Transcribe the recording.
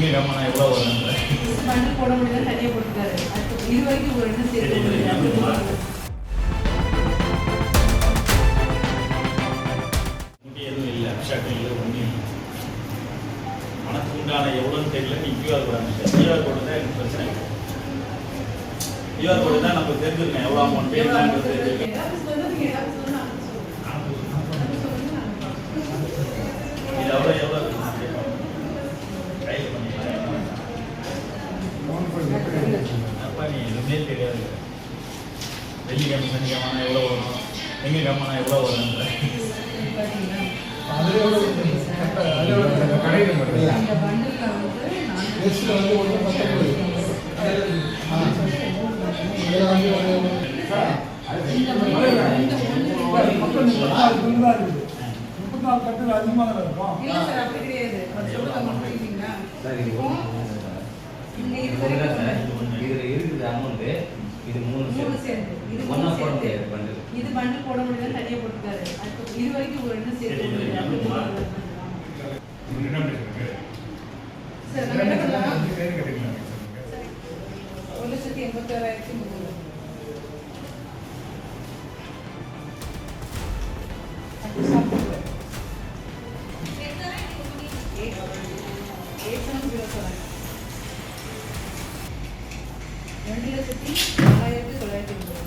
எங்க கம்மனா எவ்வளோ வரும் மண்ணு போட முடியாது தனியாக போட்டுருக்காரு. இது வரைக்கும் ஒரு ரெண்டு சேர்த்து எதுவும் இல்லை, அபிஷேகம் இல்லை, ஒன்றும் இல்லை. மனசுக்கு உண்டான எவ்வளோன்னு தெரியல. நீ கியூஆர் கோட் அனுப்பிச்சு கியூஆர் கோடு தான் எனக்கு பிரச்சனை இல்லை. கியூஆர் கோடு தான் நம்ம தெரிஞ்சுக்கணும் எவ்வளோ அமௌண்ட் என்னன்றது தெரிஞ்சுக்கணும். இது எவ்வளோ கையில் பண்ணிக்கலாம். அப்பா நீ எதுவுமே தெரியாது. வெள்ளிக்கிழமை சனிக்கிழமை எவ்வளோ வரும், எங்கே கிழமைனா எவ்வளோ வரும். இது மண்ணு போட முடியாது தனியாக போட்டுருக்காரு. இது வரைக்கும் ஒரு ரெண்டு சேர்த்து சார் 1,86,300. $2,04,990.